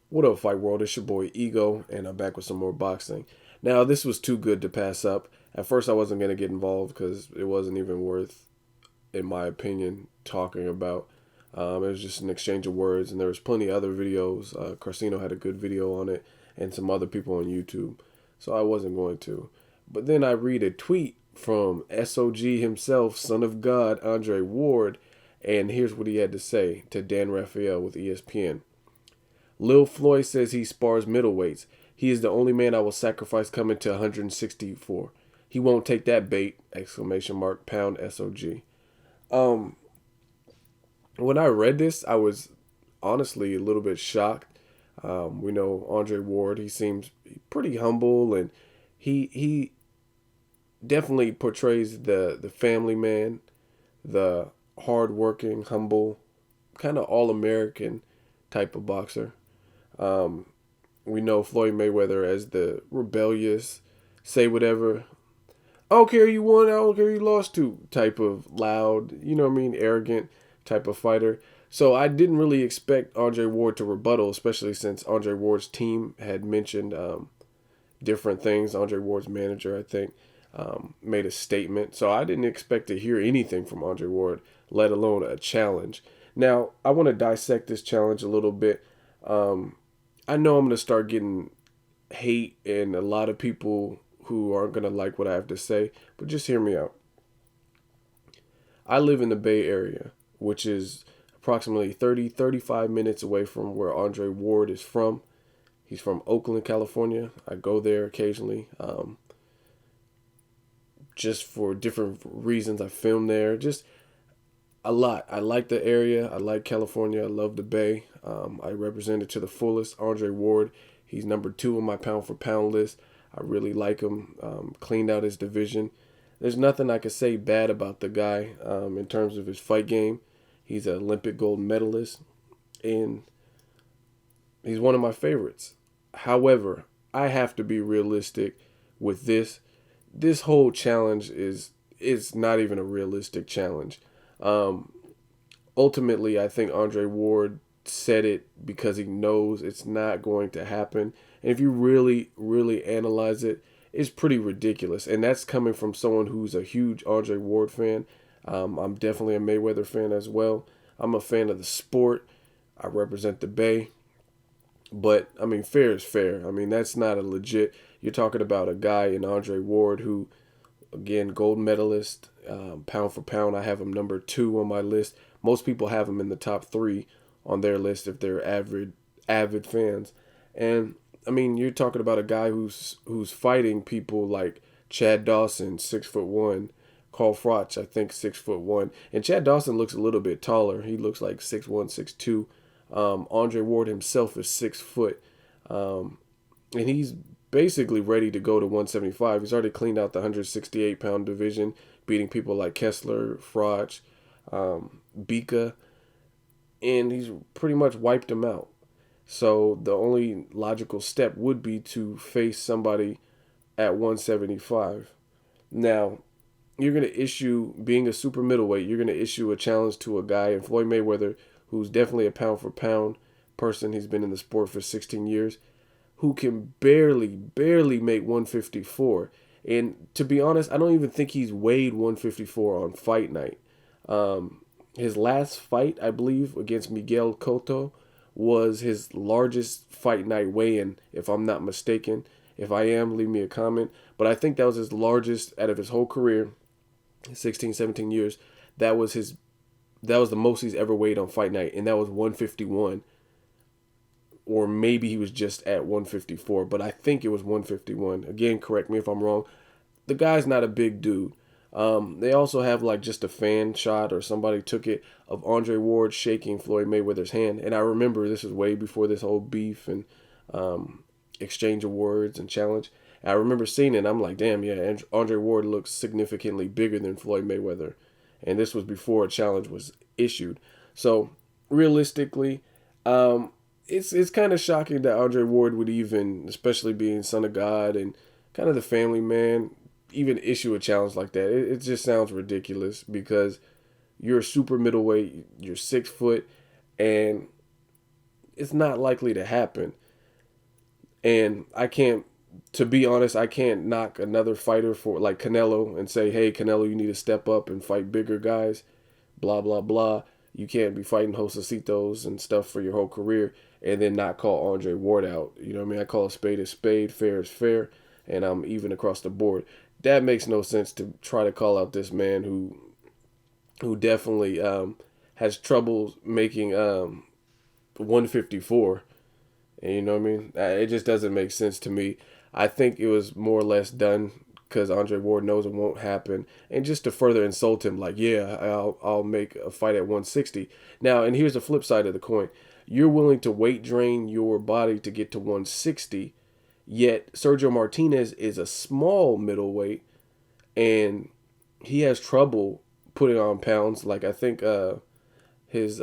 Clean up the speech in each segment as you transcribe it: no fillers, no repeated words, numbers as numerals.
What up, Fight World? It's your boy Ego, and I'm back with some more boxing. Now, this was too good to pass up. At first, I wasn't going to get involved because it wasn't even worth, in my opinion, talking about. It was just an exchange of words, and there was plenty of other videos. Carcino had a good video on it, and some other people on YouTube. So I wasn't going to. But then I read a tweet from SOG himself, Son of God, Andre Ward, and here's what he had to say to Dan Raphael with ESPN. Lil Floyd says he spars middleweights. He is the only man I will sacrifice coming to 164. He won't take that bait! Exclamation mark pound SOG. Um, when I read this, I was honestly a little bit shocked. We know Andre Ward. He seems pretty humble, and he definitely portrays the family man, the hardworking, humble, kind of all American type of boxer. Um, we know Floyd Mayweather as the rebellious, say whatever. I don't care you won, I don't care you lost to type of loud, you know what I mean, arrogant type of fighter. So I didn't really expect Andre Ward to rebuttal, especially since Andre Ward's team had mentioned different things. Andre Ward's manager, I think, made a statement. So I didn't expect to hear anything from Andre Ward, let alone a challenge. Now, I want to dissect this challenge a little bit. Um, I know I'm going to start getting hate and a lot of people who aren't going to like what I have to say, but just hear me out. I live in the Bay Area, which is approximately 35 minutes away from where Andre Ward is from. He's from Oakland, California. I go there occasionally, just for different reasons. I film there, just a lot. I like the area. I like California. I love the Bay. I represent it to the fullest. Andre Ward, he's number 2 on my pound for pound list. I really like him. Cleaned out his division. There's nothing I could say bad about the guy in terms of his fight game. He's an Olympic gold medalist, and he's one of my favorites. However, I have to be realistic with this. This whole challenge is not even a realistic challenge. Um, Ultimately, I think Andre Ward said it because he knows it's not going to happen. And if you really, really analyze it, it's pretty ridiculous. And that's coming from someone who's a huge Andre Ward fan. I'm definitely a Mayweather fan as well. I'm a fan of the sport. I represent the Bay. But, I mean, fair is fair. I mean, that's not a legit. You're talking about a guy in Andre Ward who, again, gold medalist, pound for pound. I have him number 2 on my list. Most people have him in the top 3 on their list if they're avid fans. And I mean, you're talking about a guy who's fighting people like Chad Dawson, 6'1", Carl Froch, I think 6'1", and Chad Dawson looks a little bit taller. He looks like 6'1", 6'2". Andre Ward himself is 6 foot, and he's basically ready to go to 175. He's already cleaned out the 168-pound division, beating people like Kessler, Froch, Bika, and he's pretty much wiped him out. So the only logical step would be to face somebody at 175. Now, you're going to issue, being a super middleweight, you're going to issue a challenge to a guy in Floyd Mayweather, who's definitely a pound for pound person. He's been in the sport for 16 years, who can barely make 154. And to be honest, I don't even think he's weighed 154 on fight night. His last fight, I believe, against Miguel Cotto was his largest fight night weigh-in, if I'm not mistaken. If I am, leave me a comment. But I think that was his largest out of his whole career, 16, 17 years. That was the most he's ever weighed on fight night, and that was 151. Or maybe he was just at 154, but I think it was 151. Again, correct me if I'm wrong. The guy's not a big dude. They also have like just a fan shot or somebody took it of Andre Ward shaking Floyd Mayweather's hand. And I remember this was way before this whole beef and exchange of words and challenge. And I remember seeing it and I'm like, damn, yeah, Andre Ward looks significantly bigger than Floyd Mayweather. And this was before a challenge was issued. So realistically, it's kind of shocking that Andre Ward would even, especially being son of God and kind of the family man, even issue a challenge like that. It just sounds ridiculous because you're a super middleweight, you're 6 foot, and it's not likely to happen. And I can't, to be honest, I can't knock another fighter for like Canelo and say, hey, Canelo, you need to step up and fight bigger guys, blah, blah, blah. You can't be fighting Josecitos and stuff for your whole career and then not call Andre Ward out. You know what I mean? I call a spade, fair is fair, and I'm even across the board. That makes no sense to try to call out this man who definitely has trouble making 154. And you know what I mean? It just doesn't make sense to me. I think it was more or less done because Andre Ward knows it won't happen, and just to further insult him, like, yeah, I'll make a fight at 160. Now, and here's the flip side of the coin: you're willing to weight drain your body to get to 160, yet Sergio Martinez is a small middleweight, and he has trouble putting on pounds. Like I think his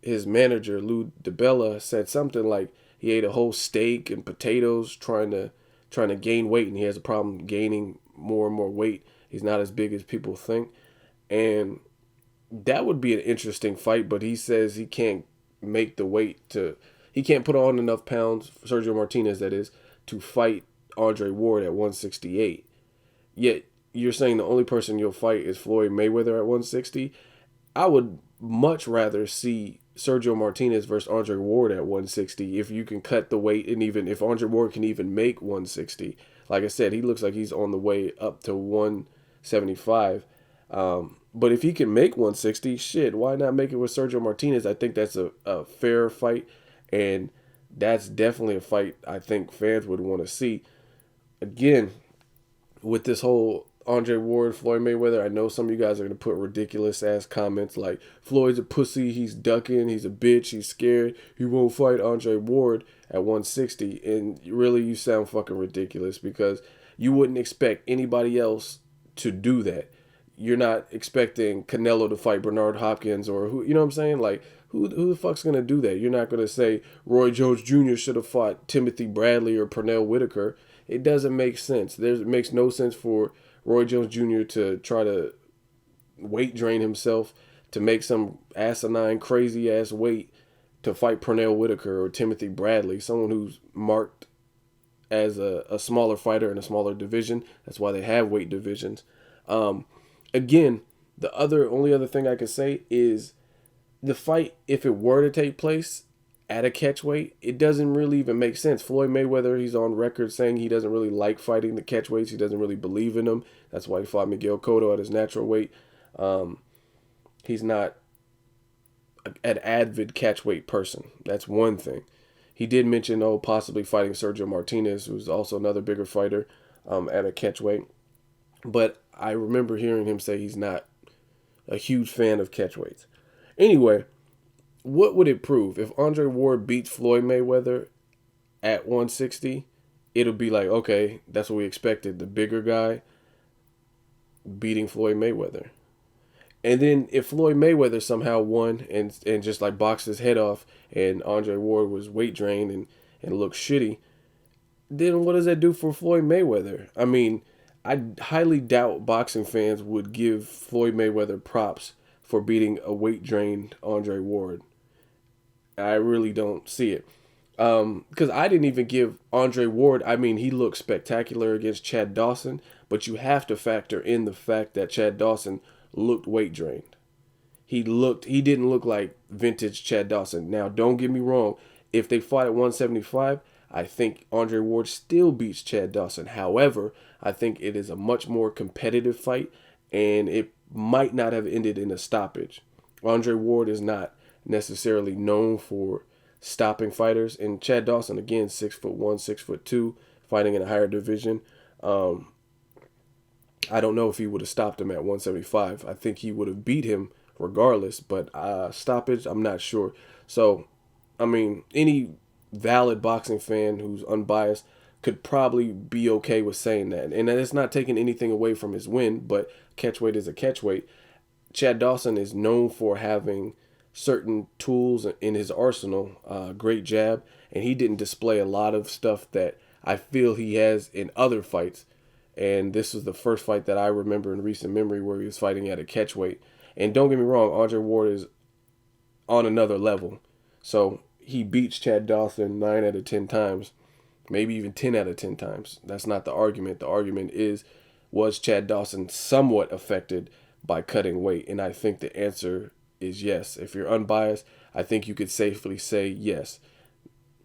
his manager Lou DiBella said something like he ate a whole steak and potatoes trying to gain weight, and he has a problem gaining more and more weight. He's not as big as people think, and that would be an interesting fight. But he says he can't make the weight to, he can't put on enough pounds, Sergio Martinez that is, to fight Andre Ward at 168. Yet you're saying the only person you'll fight is Floyd Mayweather at 160. I would much rather see Sergio Martinez versus Andre Ward at 160 if you can cut the weight, and even if Andre Ward can even make 160. Like I said, he looks like he's on the way up to 175. But if he can make 160, shit, why not make it with Sergio Martinez? I think that's a fair fight, and that's definitely a fight I think fans would want to see. Again, with this whole Andre Ward, Floyd Mayweather, I know some of you guys are going to put ridiculous ass comments like, Floyd's a pussy, he's ducking, he's a bitch, he's scared, he won't fight Andre Ward at 160. And really, you sound fucking ridiculous, because you wouldn't expect anybody else to do that. You're not expecting Canelo to fight Bernard Hopkins, or who, you know what I'm saying? Like, who the fuck's going to do that? You're not going to say Roy Jones Jr. should have fought Timothy Bradley or Pernell Whitaker. It doesn't make sense. It makes no sense for Roy Jones Jr. to try to weight drain himself to make some asinine, crazy ass weight to fight Pernell Whitaker or Timothy Bradley, someone who's marked as a smaller fighter in a smaller division. That's why they have weight divisions. Again, the only other thing I could say is the fight, if it were to take place at a catchweight, it doesn't really even make sense. Floyd Mayweather, he's on record saying he doesn't really like fighting the catchweights. He doesn't really believe in them. That's why he fought Miguel Cotto at his natural weight. He's not an avid catchweight person. That's one thing. He did mention, possibly fighting Sergio Martinez, who's also another bigger fighter at a catchweight. But I remember hearing him say he's not a huge fan of catchweights. Anyway, what would it prove? If Andre Ward beats Floyd Mayweather at 160, it'll be like, okay, that's what we expected. The bigger guy beating Floyd Mayweather. And then if Floyd Mayweather somehow won and just like boxed his head off, and Andre Ward was weight drained and looked shitty, then what does that do for Floyd Mayweather? I mean, I highly doubt boxing fans would give Floyd Mayweather props for beating a weight drained Andre Ward. I really don't see it. Because I didn't even give Andre Ward, I mean, he looked spectacular against Chad Dawson, but you have to factor in the fact that Chad Dawson looked weight drained. He didn't look like vintage Chad Dawson. Now, don't get me wrong. If they fought at 175, I think Andre Ward still beats Chad Dawson. However, I think it is a much more competitive fight, and it might not have ended in a stoppage. Andre Ward is not necessarily known for stopping fighters, and Chad Dawson, again, 6'1", 6'2", fighting in a higher division. I don't know if he would have stopped him at 175. I think he would have beat him regardless, but stoppage, I'm not sure. So, I mean, any valid boxing fan who's unbiased could probably be okay with saying that. And it's not taking anything away from his win, but catchweight is a catchweight. Chad Dawson is known for having certain tools in his arsenal, great jab, and he didn't display a lot of stuff that I feel he has in other fights. And this was the first fight that I remember in recent memory where he was fighting at a catchweight. And don't get me wrong, Andre Ward is on another level. So he beats Chad Dawson 9 out of 10 times, maybe even 10 out of 10 times. That's not the argument. The argument is, was Chad Dawson somewhat affected by cutting weight? And I think the answer is yes. If you're unbiased, I think you could safely say yes.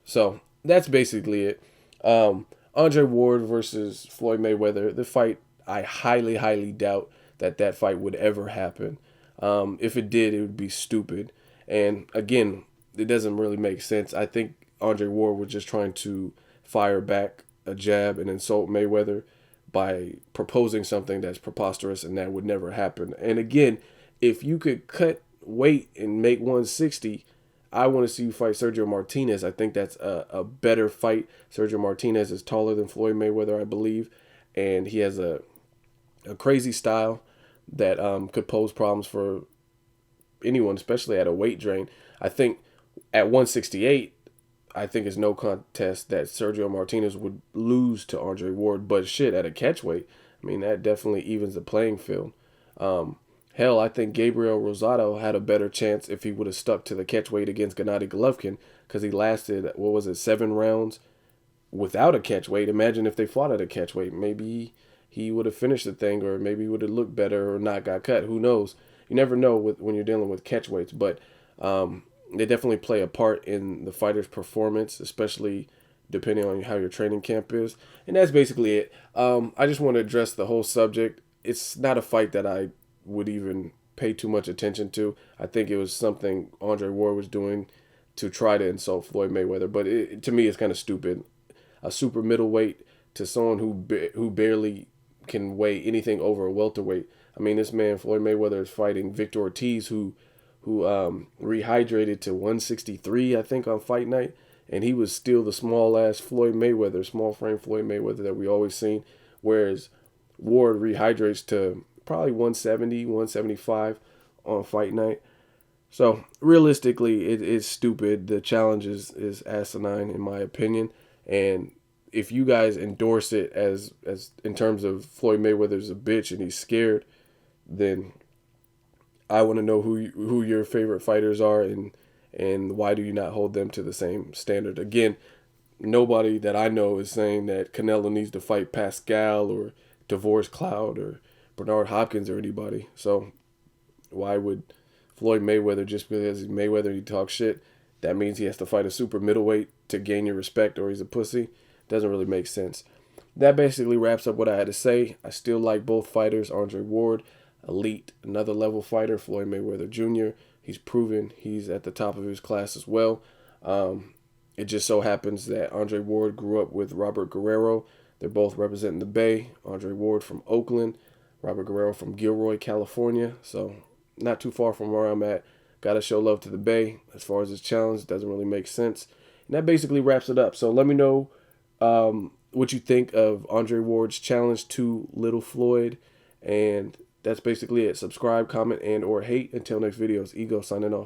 So that's basically it. Andre Ward versus Floyd Mayweather. The fight, I highly, highly doubt that fight would ever happen. If it did, it would be stupid. And again, it doesn't really make sense. I think Andre Ward was just trying to fire back a jab and insult Mayweather by proposing something that's preposterous and that would never happen. And again, if you could cut weight and make 160, I want to see you fight Sergio Martinez. I think that's a better fight. Sergio Martinez is taller than Floyd Mayweather, I believe, and he has a crazy style that could pose problems for anyone, especially at a weight drain. I think at 168, I think it's no contest that Sergio Martinez would lose to Andre Ward. But shit, at a catchweight, I mean, that definitely evens the playing field. Hell, I think Gabriel Rosado had a better chance if he would have stuck to the catchweight against Gennady Golovkin, because he lasted, 7 rounds without a catchweight. Imagine if they fought at a catchweight. Maybe he would have finished the thing, or maybe he would have looked better or not got cut. Who knows? You never know when you're dealing with catchweights, but they definitely play a part in the fighter's performance, especially depending on how your training camp is. And that's basically it. I just want to address the whole subject. It's not a fight that I would even pay too much attention to. I think it was something Andre Ward was doing to try to insult Floyd Mayweather, but to me, it's kind of stupid. A super middleweight to someone who barely can weigh anything over a welterweight. I mean, this man Floyd Mayweather is fighting Victor Ortiz, who rehydrated to 163, I think, on fight night, and he was still the small frame Floyd Mayweather that we always seen, whereas Ward rehydrates to probably 170, 175 on fight night. So realistically, it is stupid. The challenge is asinine in my opinion, and if you guys endorse it as in terms of Floyd Mayweather's a bitch and he's scared, then I want to know who your favorite fighters are, and why do you not hold them to the same standard? Again, nobody that I know is saying that Canelo needs to fight Pascal or DeVore's Cloud or Bernard Hopkins or anybody. So why would Floyd Mayweather, just because he's Mayweather, he talks shit, that means he has to fight a super middleweight to gain your respect, or he's a pussy? Doesn't really make sense. That basically wraps up what I had to say. I still like both fighters. Andre Ward, elite, another level fighter. Floyd Mayweather Jr., he's proven he's at the top of his class as well. It just so happens that Andre Ward grew up with Robert Guerrero. They're both representing the Bay. Andre Ward from Oakland, Robert Guerrero from Gilroy, California. So not too far from where I'm at. Got to show love to the Bay. As far as this challenge, it doesn't really make sense. And that basically wraps it up. So let me know what you think of Andre Ward's challenge to Little Floyd. And that's basically it. Subscribe, comment, and or hate. Until next videos, Ego signing off.